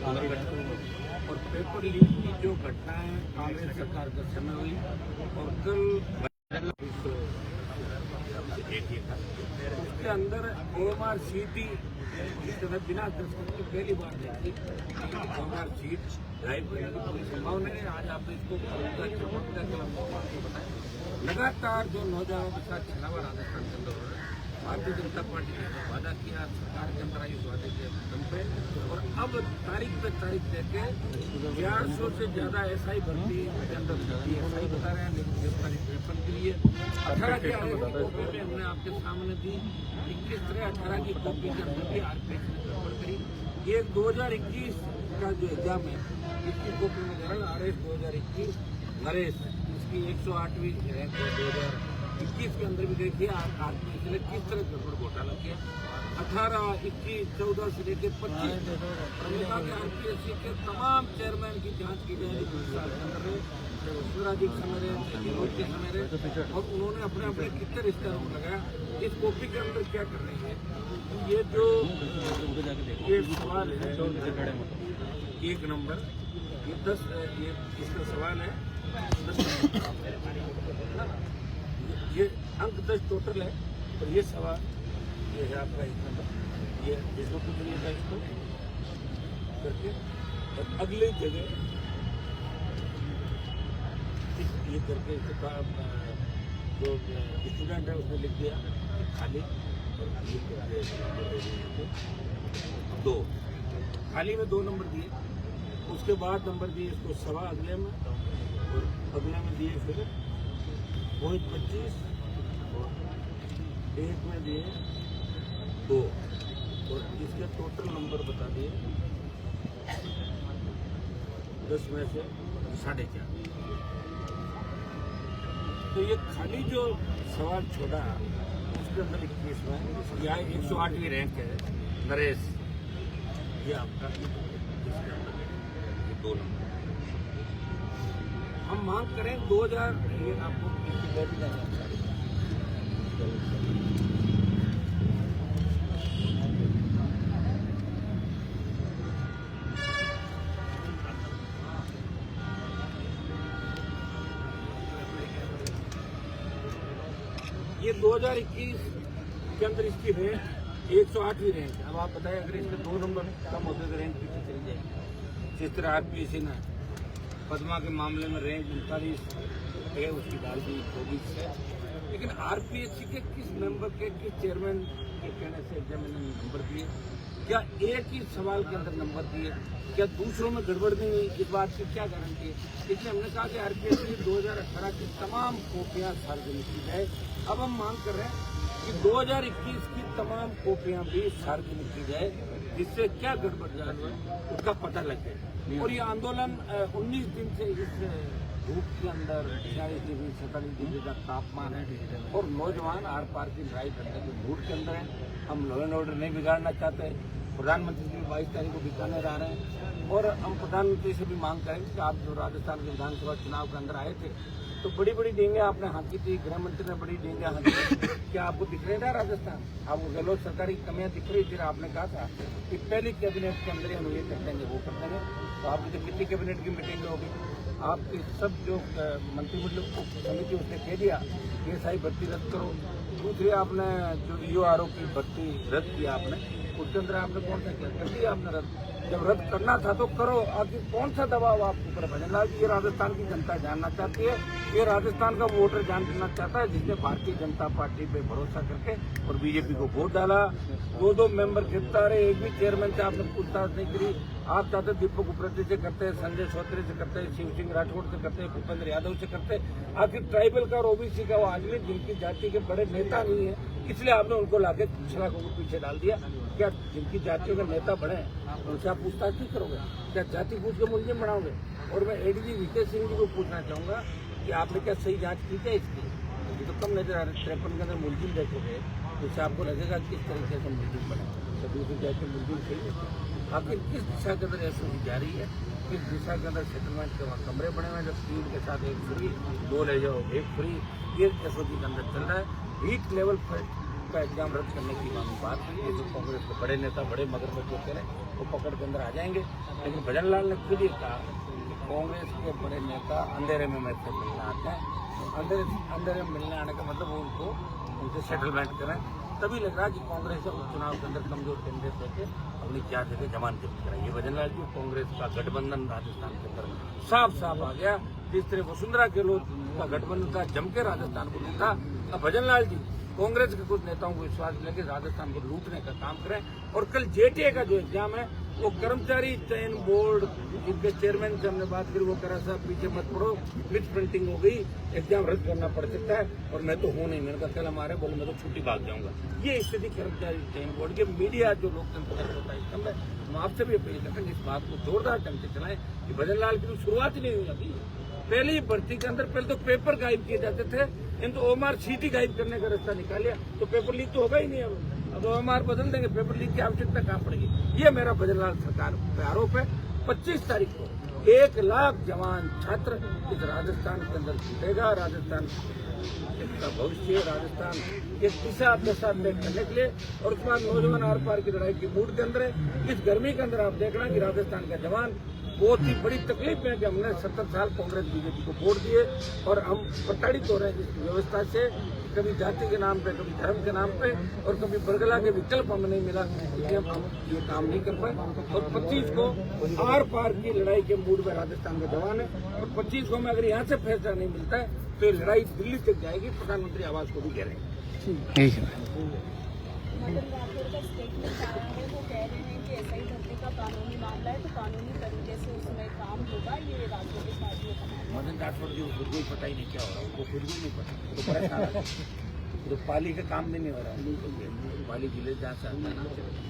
और paper leak की जो घटनाएं कांग्रेस सरकार के समय हुई और कल उसके अंदर OMR सीट ही बिना दस्तखत के पहली बार देखी OMR सीट ड्राइव करने की कोई संभावना है। आज आप इसको लगातार जो नौजवानों के साथ छलावा राजस्थान के अंदर हो रहा है, भारतीय जनता पार्टी ने वादा किया सरकार के अंदर आई, वादे के दम पे और अब तारीख पे तारीख देके 400 से ज्यादा SI भर्ती के अंदर SI बता रहे हैं, लेकिन गिरफ्तारी 53 के लिए 18 की कॉपी में हमने आपके सामने दी। 21 तरह 18 की कॉपी के अंदर भी RPS ने गड़बड़ करी। ये 2021 का जो एग्जाम है इसकी कॉपी में RS 2021 नरेश इसकी 108वीं रैंक है 2021 के अंदर भी देखिए RPS ने किस तरह गड़बड़ घोटाला किया। 18, 21, 14 से लेकर 25 कहा कि RPSC के तमाम चेयरमैन की जांच की जाएगी 2 साल के अंदर शिवराजी समय के समय रहे और उन्होंने अपने अपने कितने रिश्तेदारों को लगाया। इस कॉपी के अंदर क्या कर रही है, ये जो ये सवाल है 1 नंबर ये 10 ये इसका सवाल है 10 ये अंक 10 टोटल है और ये सवाल ये है आपका 1 नंबर। ये इसको कुछ नहीं था इसको करके और अगले जगह ये करके जो स्टूडेंट है उसने लिख दिया खाली और ये करके 2 खाली में 2 नंबर दिए। उसके बाद नंबर दिए इसको सवा अगले में और अगले में दिए फिर 25 1 में दिए 2 और इसके टोटल नंबर बता दिए 10 में से 4.5। तो ये खाली जो सवाल छोड़ा उसके अंदर 21 में यह 108वीं रैंक है नरेश, ये आपका इसके अंदर ये 2 नंबर। हम मांग करें 2000 ये आपको ये 2021 के अंदर इसकी रैंक 108वीं रैंक है। अब आप बताएं अगर इसके 2 नंबर कम होते तो रैंक पीछे चली जाएगी। जिस तरह RPSC ने पद्मा के मामले में रैंक 39 है उसकी डाल दी 24 है, लेकिन RPSC के किस मेंबर के किस चेयरमैन के कहने से एग्जामिनर ने नंबर दिए? क्या एक ही सवाल के अंदर नंबर दिए? क्या दूसरों में गड़बड़ नहीं हुई? इस बात की क्या गारंटी है? इसलिए हमने कहा कि RPSC 2018 की तमाम कॉपियां सार्वजनिक की जाए। अब हम मांग कर रहे हैं कि 2021 की तमाम कॉपियां भी सार्वजनिक की जाए, जिससे क्या गड़बड़ जा रही है उसका पता लग जाए। और ये आंदोलन 19 दिन से इस धूप के अंदर 46 डिग्री 47 डिग्री का तापमान है और नौजवान आर पार की लड़ाई करने के मूड के अंदर है। हम लॉ एंड ऑर्डर नहीं बिगाड़ना चाहते। प्रधानमंत्री जी 22 तारीख को बीकानेर आ रहे हैं और हम प्रधानमंत्री से भी मांग करेंगे कि आप जो राजस्थान के विधानसभा चुनाव के अंदर आए थे तो बड़ी बड़ी डेंगे आपने हाँकी थी, गृह मंत्री ने बड़ी डेंगे हाँकी। क्या आपको दिख रहा है राजस्थान? आपको गहलोत सरकार की कमियां दिख रही थी? आपने कहा था कि पहली कैबिनेट के अंदर हम ये कर देंगे वो कर देंगे। तो आपकी तो कितनी कैबिनेट की मीटिंग होगी? आपके सब जो मंत्रिमंडल समिति उसने कह दिया कि SI भर्ती रद्द करो। दूसरी आपने जो EORO की भर्ती रद्द किया आपने, उसके अंदर आपने कौन सा किया? कर दिया आपने रद्द। जब रद्द करना था तो करो। आखिर कौन सा दबाव आपके ऊपर बनेगा? ये राजस्थान की जनता जानना चाहती है, ये राजस्थान का वोटर जानना चाहता है जिसने भारतीय जनता पार्टी पे भरोसा करके और बीजेपी को वोट डाला। 2 मेंबर गिरफ्तार है, एक भी चेयरमैन से आपने पूछताछ नहीं करी। आप चाहते दीपक उपाध्याय से करते हैं, संजय चौधरी से करते हैं, शिव सिंह राठौड़ से करते हैं, भूपेंद्र यादव से करते हैं। आखिर ट्राइबल का और OBC का वो आदमी जिनकी जाति के बड़े नेता नहीं है, इसलिए आपने उनको लाके सड़कों को पीछे डाल दिया। क्या जिनकी जातियों के नेता बड़े हैं उनसे आप पूछताछ नहीं करोगे? क्या जाति पूछ के मुलजिम बनाओगे? और मैं ADG VK सिंह जी को पूछना चाहूंगा कि आपने क्या सही जांच की क्या इसकी? ये तो कम नजर आ रहा है। 53 के अंदर मुलजिम देखोगे तो उससे आपको लगेगा किस तरीके से मुलजिम बने। तो दूसरी जाति मुलजिम सही है। आखिर किस दिशा के अंदर ऐसी जा रही है? किस दिशा के अंदर सेटलमेंट के वहाँ कमरे बने हुए हैं जब 3 के साथ 1 फ्री, 2 ले जाओ 1 फ्री, ये SOP के अंदर चल रहा है। वीक लेवल पर का एग्जाम रद्द करने की बात है। ये जो कांग्रेस के बड़े नेता बड़े मगरमच्छ होते हैं वो पकड़ के अंदर आ जाएंगे। लेकिन भजन लाल ने खुद ही कहा कि कांग्रेस के बड़े नेता अंधेरे में मेरे से मिलने आते हैं, तो अंधेरे में मिलने आने का मतलब वो उनसे सेटलमेंट करें। तभी लग रहा है कि कांग्रेस उपचुनाव के अंदर कमजोर कैंडिडेट देके अपनी 4 जगह जमानत कराई। ये भजन लाल जी कांग्रेस का गठबंधन राजस्थान के अंदर साफ साफ आ गया। जिस तरह वसुंधरा गहलोत का गठबंधन था, जम के राजस्थान को लूटा, अब भजन लाल जी कांग्रेस के कुछ नेताओं को विश्वास लेके राजस्थान को लूटने का काम करें। और कल जेटीए का जो एग्जाम है वो कर्मचारी चयन बोर्ड जिनके चेयरमैन से हमने बात करी, वो करा साहब पीछे मत पड़ो, मिस प्रिंटिंग हो गई, एग्जाम रद्द करना पड़ सकता है। और मैं तो हूं नहीं, मैंने कहा कल हमारे बोले मैं तो छुट्टी भाग जाऊंगा। ये स्थिति कर्मचारी चयन बोर्ड के मीडिया जो लोकतंत्र का होता है स्तंभ है। हम आपसे भी अपील करते हैं कि इस बात को जोरदार ढंग से चलाएं कि भजन लाल की तो शुरुआत ही नहीं हुई अभी। पहले ही भर्ती के अंदर पहले तो पेपर गायब किए जाते थे, इन तो ओएमआर शीट ही गायब करने का रास्ता निकाल लिया, तो पेपर लीक तो होगा ही नहीं। अब ओएमआर बदल देंगे, पेपर लीक की आवश्यकता कहाँ पड़ेगी। ये मेरा भजन लाल सरकार पे आरोप है। 25 तारीख को 1 लाख जवान छात्र इस राजस्थान के अंदर जुटेगा। राजस्थान का भविष्य, राजस्थान के दिशा दशा तय करने के लिए, और उसके बाद नौजवान आर पार की लड़ाई की मूड के अंदर है। इस गर्मी के अंदर आप देखना कि राजस्थान का जवान बहुत ही बड़ी तकलीफ है कि हमने 70 साल कांग्रेस बीजेपी को वोट दिए और हम प्रताड़ित हो रहे हैं इस व्यवस्था से, कभी जाति के नाम पे, कभी धर्म के नाम पे, और कभी बरगला के विकल्प हमें नहीं मिला, इसलिए हम ये काम नहीं कर पाए। और 25 को आर पार की लड़ाई के मूड में राजस्थान का जवान है, और 25 को में अगर यहाँ से फैसला नहीं मिलता है तो ये लड़ाई दिल्ली तक जाएगी। प्रधानमंत्री आवास को भी कह रहे हैं। ठीक है। मदन राठौर का स्टेटमेंट आया है, वो कह रहे हैं कि ऐसा ही भर्ती का कानूनी मामला है तो कानूनी तरीके से उसमें काम होगा। ये राजनीतिक पार्टियों का मामला। मदन राठौर जी खुद को ही पता ही नहीं क्या हो रहा है, उनको खुद भी नहीं पता, तो परेशान है। तो पाली का काम भी नहीं हो रहा है, पाली जिले जहाँ से आता है ना,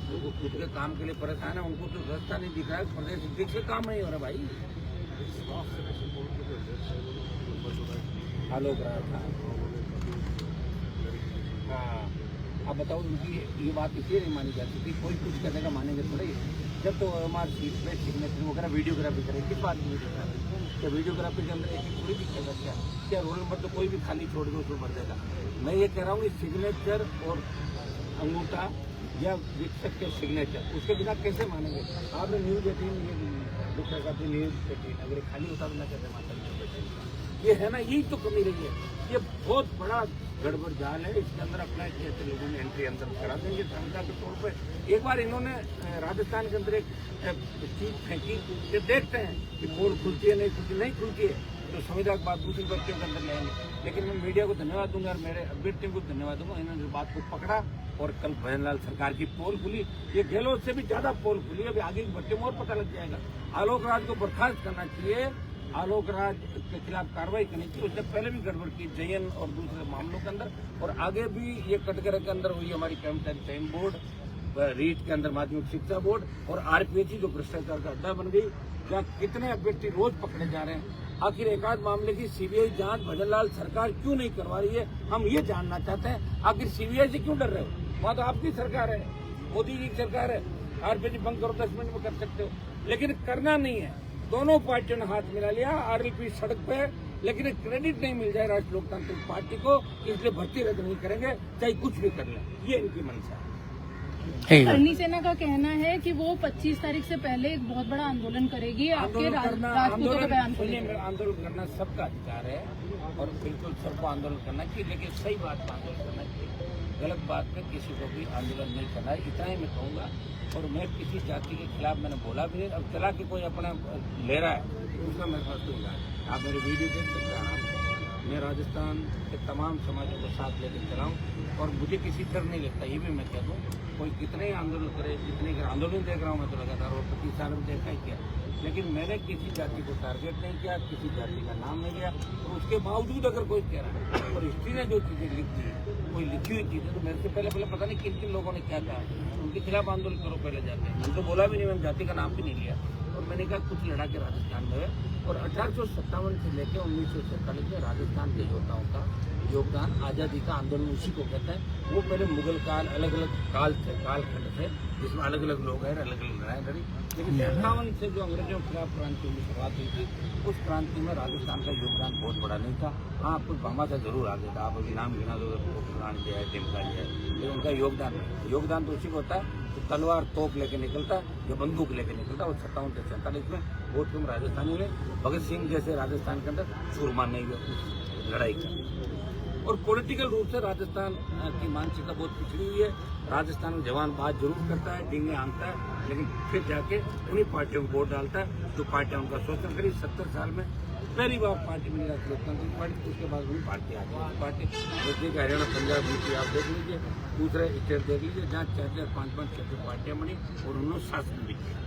तो वो खुद के काम के लिए परेशान है। उनको तो रास्ता नहीं दिख रहा है, प्रदेश अध्यक्ष से काम नहीं हो रहा भाई। आलोक रहा था। हाँ, अब बताओ उनकी ये बात इसलिए नहीं मानी जाती थी, कोई कुछ करने का मानेंगे थोड़े। जब तो हमारे सीट पे सिग्नेचर वगैरह वीडियोग्राफी करें, किस बात की वीडियोग्राफी? क्या वीडियोग्राफी के अंदर एक थोड़ी दिखेगा क्या रोल नंबर तो कोई भी खाली छोड़ दो उसको भर देगा। मैं ये कह रहा हूँ कि सिग्नेचर और अंगूठा या विक्षक के सिग्नेचर उसके बिना कैसे मानेंगे? आपने न्यूज 18 न्यूज 18 अगर खाली होता तो मैं कहते माता ये है ना, यही तो कमी रही है। ये बहुत बड़ा गड़बड़ जाल है, इसके अंदर अपना ऐसे लोगों ने एंट्री अंदर करा देंगे क्षमता के तौर पे। एक बार इन्होंने राजस्थान के अंदर एक चीज फेंकी कि देखते हैं कि पोल खुलती है नहीं खुलती है, तो संविधान के बाद दूसरी बच्चों के अंदर लाएंगे। लेकिन मैं मीडिया को धन्यवाद दूंगा और मेरे अभ्यर्थी को धन्यवाद दूंगा, इन्होंने बात को पकड़ा और कल भजन लाल सरकार की पोल खुली। ये गहलोत से भी ज्यादा पोल खुली, अभी आगे की बच्चे में और पता लग जाएगा। आलोक राज को बर्खास्त करना चाहिए, आलोक राज के खिलाफ कार्रवाई करनी चाहिए। उसने पहले भी गड़बड़ की जयन और दूसरे मामलों के अंदर, और आगे भी ये कटघरे के अंदर हुई हमारी कर्मचारी चयन बोर्ड, रीट के अंदर माध्यमिक शिक्षा बोर्ड और आरपीएचई जो भ्रष्टाचार का अड्डा बन गई, जहाँ कितने अभ्यर्थी रोज पकड़े जा रहे हैं। आखिर एकाध मामले की सीबीआई जांच भजन लाल सरकार क्यों नहीं करवा रही है, हम ये जानना चाहते हैं। आखिर सीबीआई से क्यों डर रहे हो? वहाँ तो आपकी सरकार है, मोदी जी की सरकार है, आरपीएचई बंद करो 10 मिनट में कर सकते हो, लेकिन करना नहीं है। दोनों पार्टियों ने हाथ मिला लिया, आरएलपी सड़क पे है, लेकिन क्रेडिट नहीं मिल जाए राष्ट्रीय लोकतांत्रिक पार्टी को, इसलिए भर्ती रद्द नहीं करेंगे चाहे कुछ भी कर लें, ये इनकी मंशा है। करनी सेना का कहना है कि वो 25 तारीख से पहले एक बहुत बड़ा आंदोलन करेगी, आपके राजपूतों के बयान को लेकर। आंदोलन करना सबका अधिकार है और बिल्कुल सबको आंदोलन करना चाहिए, लेकिन सही बात पर आंदोलन करना चाहिए, गलत बात पे किसी को भी आंदोलन नहीं करना है। इतना ही मैं कहूँगा, और मैं किसी जाति के खिलाफ मैंने बोला भी नहीं। अब चला के कोई अपना ले रहा है उसका मेरे पास तो इलाज है, आप मेरे वीडियो देख सकते हैं। मैं राजस्थान के तमाम समाजों को साथ लेकर चलाऊँ, और मुझे किसी डर नहीं लगता, ये भी मैं कह दूँ। कोई कितने ही आंदोलन करे, जितने आंदोलन देख रहा हूँ मैं तो लगातार, और 25 साल में देखा ही किया, लेकिन मैंने किसी जाति को टारगेट नहीं किया, किसी जाति का नाम नहीं लिया। और उसके बावजूद अगर कोई कह रहा है, और हिस्ट्री ने जो चीज़ें लिखी है, कोई लिखी हुई चीज़ें, तो मेरे से पहले पता नहीं किन किन लोगों ने क्या कहा, उनके खिलाफ आंदोलन करो पहले जाते हैं। मैंने तो बोला भी नहीं, मैंने जाति का नाम भी नहीं लिया, और मैंने कहा कुछ लड़ा के राजस्थान में है। और 1857 से लेकर 1947 में राजस्थान के योद्धाओं का योगदान, आज़ादी का आंदोलन उसी को कहते हैं। वो पहले मुगल काल, अलग अलग कालखंड थे जिसमें अलग अलग लोग हैं, अलग अलग लड़ाई लड़ी, लेकिन 57 से जो अंग्रेजों के खिलाफ क्रांति की शुरुआत हुई थी, उस क्रांति में राजस्थान का योगदान बहुत बड़ा नहीं था। हाँ, कुछ भामाशाह जरूर आगे था, आप अभी नाम गिना दो, प्राण जी है, टिमका जी है, लेकिन उनका योगदान तो उसी को होता है तो तलवार तोप लेके निकलता या बंदूक लेके निकलता। और 57 से 47 में बहुत कम राजस्थानियों ने भगत सिंह जैसे राजस्थान के अंदर सूरमा नहीं हुआ उस लड़ाई का। और पॉलिटिकल रूप से राजस्थान की मानसिकता बहुत पिछड़ी हुई है। राजस्थान में जवान बात जरूर करता है, डींगे हाँकता है, लेकिन फिर जाके उन्हीं पार्टियों को वोट डालता है जो पार्टियां उनका शोषण करी। 70 साल में पहली बार पार्टी मिली लोकतांत्रिक पार्टी, उसके बाद वही पार्टी आ गई। पार्टी जैसे कि हरियाणा, पंजाब, यूपी आप देख लीजिए, दूसरे स्टेट देख लीजिए, जहाँ 4-4, 5-5, 6 पार्टियां बनी और उन्होंने शासन भी किया।